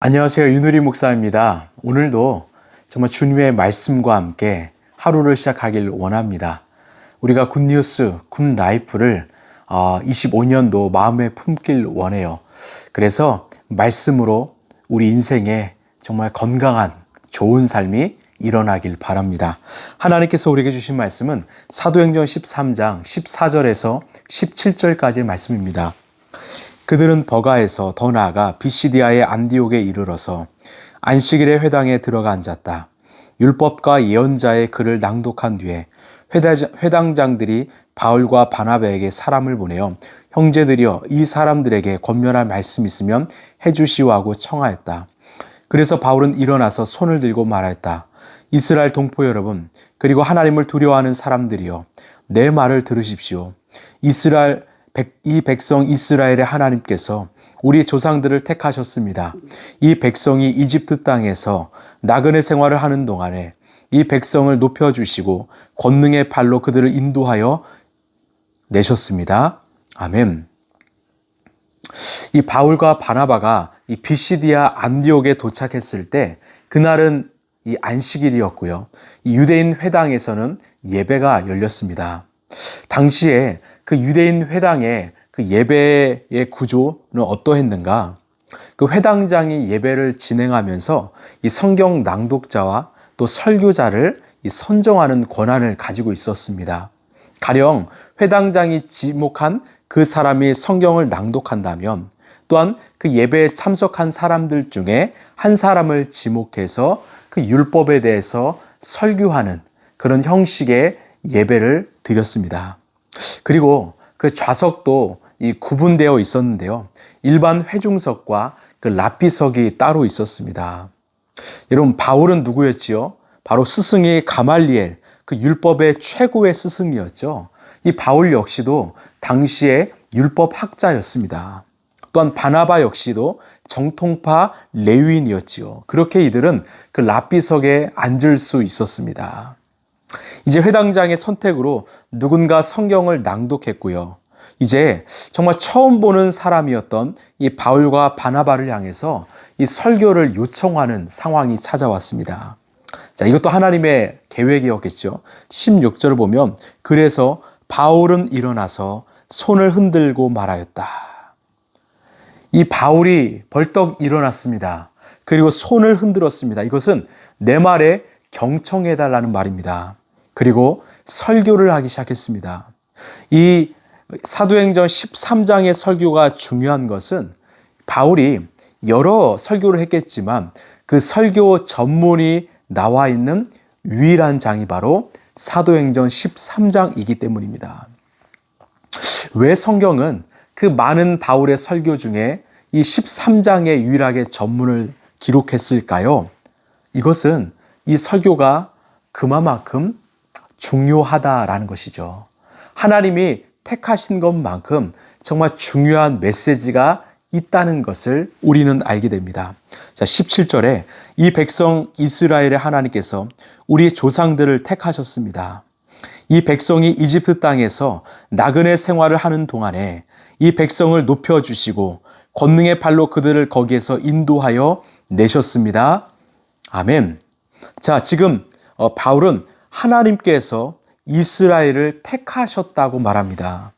안녕하세요. 윤우리 목사입니다. 오늘도 정말 주님의 말씀과 함께 하루를 시작하길 원합니다. 우리가 굿뉴스, 굿라이프를 25년도 마음에 품길 원해요. 그래서 말씀으로 우리 인생에 정말 건강한 좋은 삶이 일어나길 바랍니다. 하나님께서 우리에게 주신 말씀은 사도행전 13장 14절에서 17절까지의 말씀입니다. 그들은 버가에서 더 나아가 비시디아의 안디옥에 이르러서 안식일에 회당에 들어가 앉았다. 율법과 예언자의 글을 낭독한 뒤에 회당장들이 바울과 바나바에게 사람을 보내어 형제들이여 이 사람들에게 권면할 말씀 있으면 해주시오 하고 청하였다. 그래서 바울은 일어나서 손을 들고 말하였다. 이스라엘 동포 여러분, 그리고 하나님을 두려워하는 사람들이여, 내 말을 들으십시오. 이 백성 이스라엘의 하나님께서 우리 조상들을 택하셨습니다. 이 백성이 이집트 땅에서 나그네 생활을 하는 동안에 이 백성을 높여주시고 권능의 발로 그들을 인도하여 내셨습니다. 아멘. 이 바울과 바나바가 이 비시디아 안디옥에 도착했을 때 그날은 이 안식일이었고요. 이 유대인 회당에서는 예배가 열렸습니다. 당시에 그 유대인 회당의 그 예배의 구조는 어떠했는가? 그 회당장이 예배를 진행하면서 이 성경 낭독자와 또 설교자를 선정하는 권한을 가지고 있었습니다. 가령 회당장이 지목한 그 사람이 성경을 낭독한다면 또한 그 예배에 참석한 사람들 중에 한 사람을 지목해서 그 율법에 대해서 설교하는 그런 형식의 예배를 드렸습니다. 그리고 그 좌석도 구분되어 있었는데요. 일반 회중석과 그 랍비석이 따로 있었습니다. 여러분, 바울은 누구였지요? 바로 스승이 가말리엘, 그 율법의 최고의 스승이었죠. 이 바울 역시도 당시에 율법 학자였습니다. 또한 바나바 역시도 정통파 레위인이었지요. 그렇게 이들은 그 랍비석에 앉을 수 있었습니다. 이제 회당장의 선택으로 누군가 성경을 낭독했고요. 이제 정말 처음 보는 사람이었던 이 바울과 바나바를 향해서 이 설교를 요청하는 상황이 찾아왔습니다. 자, 이것도 하나님의 계획이었겠죠. 16절을 보면 그래서 바울은 일어나서 손을 흔들고 말하였다. 이 바울이 벌떡 일어났습니다. 그리고 손을 흔들었습니다. 이것은 내 말에 경청해달라는 말입니다. 그리고 설교를 하기 시작했습니다. 이 사도행전 13장의 설교가 중요한 것은 바울이 여러 설교를 했겠지만 그 설교 전문이 나와 있는 유일한 장이 바로 사도행전 13장이기 때문입니다. 왜 성경은 그 많은 바울의 설교 중에 이 13장에 유일하게 전문을 기록했을까요? 이것은 이 설교가 그만큼 중요하다라는 것이죠. 하나님이 택하신 것만큼 정말 중요한 메시지가 있다는 것을 우리는 알게 됩니다. 자, 17절에 이 백성 이스라엘의 하나님께서 우리 조상들을 택하셨습니다. 이 백성이 이집트 땅에서 나그네 생활을 하는 동안에 이 백성을 높여주시고 권능의 발로 그들을 거기에서 인도하여 내셨습니다. 아멘. 자, 지금 바울은 하나님께서 이스라엘을 택하셨다고 말합니다.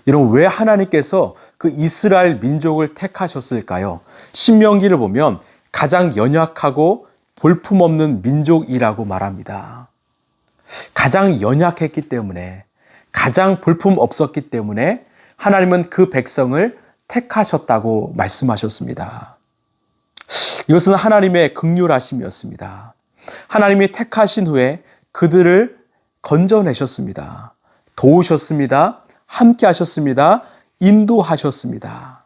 여러분, 왜 하나님께서 그 이스라엘 민족을 택하셨을까요? 신명기를 보면 가장 연약하고 볼품없는 민족이라고 말합니다. 가장 연약했기 때문에, 가장 볼품 없었기 때문에 하나님은 그 백성을 택하셨다고 말씀하셨습니다. 이것은 하나님의 긍휼하심이었습니다. 하나님이 택하신 후에 그들을 건져내셨습니다. 도우셨습니다. 함께 하셨습니다. 인도하셨습니다.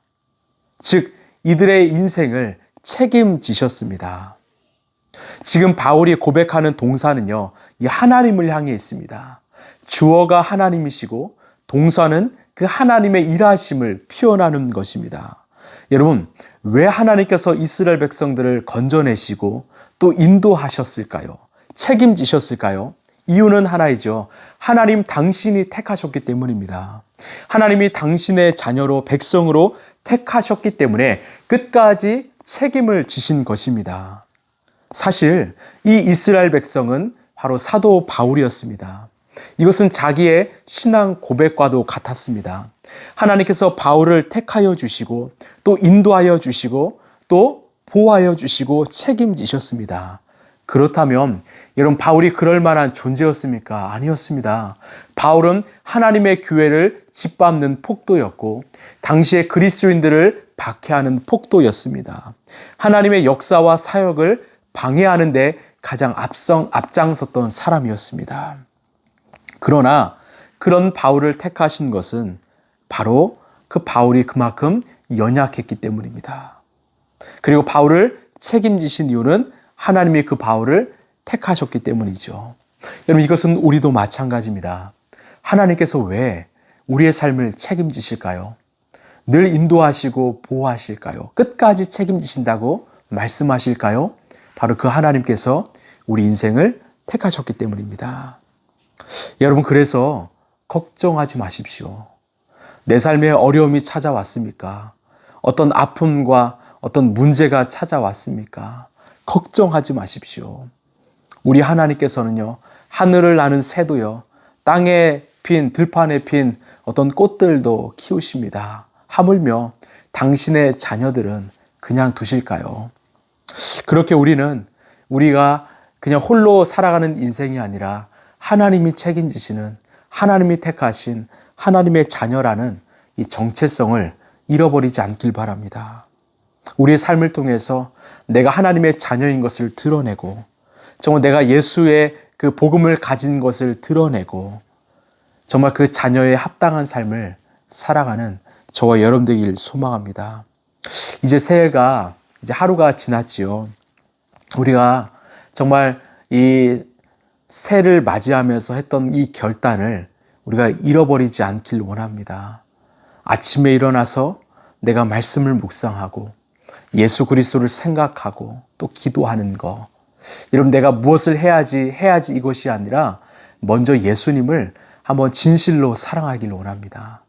즉, 이들의 인생을 책임지셨습니다. 지금 바울이 고백하는 동사는요, 이 하나님을 향해 있습니다. 주어가 하나님이시고 동사는 그 하나님의 일하심을 표현하는 것입니다. 여러분, 왜 하나님께서 이스라엘 백성들을 건져내시고 또 인도하셨을까요? 책임지셨을까요? 이유는 하나이죠. 하나님 당신이 택하셨기 때문입니다. 하나님이 당신의 자녀로 백성으로 택하셨기 때문에 끝까지 책임을 지신 것입니다. 사실 이 이스라엘 백성은 바로 사도 바울이었습니다. 이것은 자기의 신앙 고백과도 같았습니다. 하나님께서 바울을 택하여 주시고 또 인도하여 주시고 또 보호하여 주시고 책임지셨습니다. 그렇다면 여러분, 바울이 그럴 만한 존재였습니까? 아니었습니다. 바울은 하나님의 교회를 짓밟는 폭도였고 당시의 그리스도인들을 박해하는 폭도였습니다. 하나님의 역사와 사역을 방해하는 데 가장 앞장섰던 사람이었습니다. 그러나 그런 바울을 택하신 것은 바로 그 바울이 그만큼 연약했기 때문입니다. 그리고 바울을 책임지신 이유는 하나님이 그 바울을 택하셨기 때문이죠. 여러분, 이것은 우리도 마찬가지입니다. 하나님께서 왜 우리의 삶을 책임지실까요? 늘 인도하시고 보호하실까요? 끝까지 책임지신다고 말씀하실까요? 바로 그 하나님께서 우리 인생을 택하셨기 때문입니다. 여러분, 그래서 걱정하지 마십시오. 내 삶에 어려움이 찾아왔습니까? 어떤 아픔과 어떤 문제가 찾아왔습니까? 걱정하지 마십시오. 우리 하나님께서는요, 하늘을 나는 새도요, 땅에 핀, 들판에 핀 어떤 꽃들도 키우십니다. 하물며 당신의 자녀들은 그냥 두실까요? 그렇게 우리가 그냥 홀로 살아가는 인생이 아니라 하나님이 책임지시는, 하나님이 택하신 하나님의 자녀라는 이 정체성을 잃어버리지 않길 바랍니다. 우리의 삶을 통해서 내가 하나님의 자녀인 것을 드러내고, 정말 내가 예수의 그 복음을 가진 것을 드러내고, 정말 그 자녀에 합당한 삶을 살아가는 저와 여러분 되길 소망합니다. 이제 새해가 이제 하루가 지났지요. 우리가 정말 이 새해를 맞이하면서 했던 이 결단을 우리가 잃어버리지 않길 원합니다. 아침에 일어나서 내가 말씀을 묵상하고 예수 그리스도를 생각하고 또 기도하는 거. 여러분, 내가 무엇을 해야지 이것이 아니라 먼저 예수님을 한번 진실로 사랑하길 원합니다.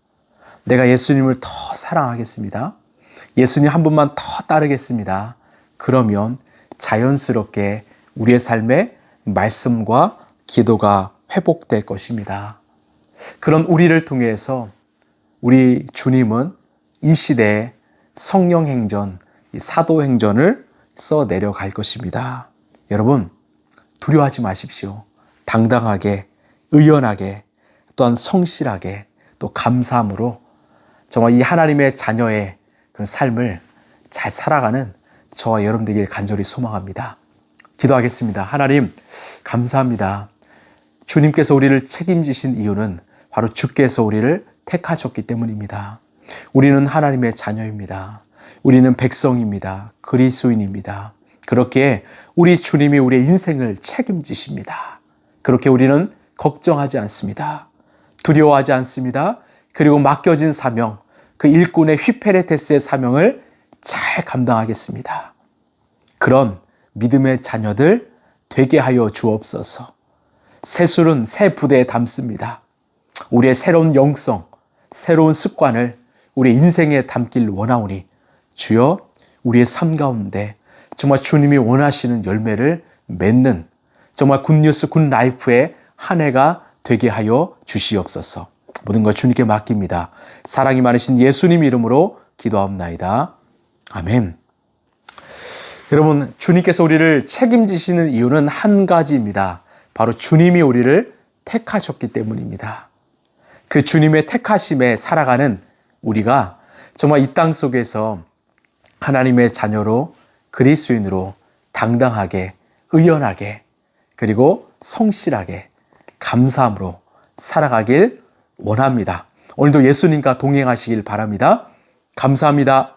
내가 예수님을 더 사랑하겠습니다. 예수님 한 분만 더 따르겠습니다. 그러면 자연스럽게 우리의 삶에 말씀과 기도가 회복될 것입니다. 그런 우리를 통해서 우리 주님은 이 시대에 성령행전, 사도행전을 써 내려갈 것입니다. 여러분, 두려워하지 마십시오. 당당하게, 의연하게, 또한 성실하게, 또 감사함으로 정말 이 하나님의 자녀의 그 삶을 잘 살아가는 저와 여러분 되길 간절히 소망합니다. 기도하겠습니다. 하나님, 감사합니다. 주님께서 우리를 책임지신 이유는 바로 주께서 우리를 택하셨기 때문입니다. 우리는 하나님의 자녀입니다. 우리는 백성입니다. 그리스도인입니다. 그렇게 우리 주님이 우리의 인생을 책임지십니다. 그렇게 우리는 걱정하지 않습니다. 두려워하지 않습니다. 그리고 맡겨진 사명, 그 일꾼의 휘페레테스의 사명을 잘 감당하겠습니다. 그런 믿음의 자녀들 되게 하여 주옵소서. 새 술은 새 부대에 담습니다. 우리의 새로운 영성, 새로운 습관을 우리 인생에 담길 원하오니 주여, 우리의 삶 가운데 정말 주님이 원하시는 열매를 맺는 정말 굿뉴스 굿라이프의 한 해가 되게 하여 주시옵소서. 모든 걸 주님께 맡깁니다. 사랑이 많으신 예수님 이름으로 기도하옵나이다. 아멘. 여러분, 주님께서 우리를 책임지시는 이유는 한 가지입니다. 바로 주님이 우리를 택하셨기 때문입니다. 그 주님의 택하심에 살아가는 우리가 정말 이 땅 속에서 하나님의 자녀로, 그리스도인으로 당당하게, 의연하게, 그리고 성실하게, 감사함으로 살아가길 원합니다. 오늘도 예수님과 동행하시길 바랍니다. 감사합니다.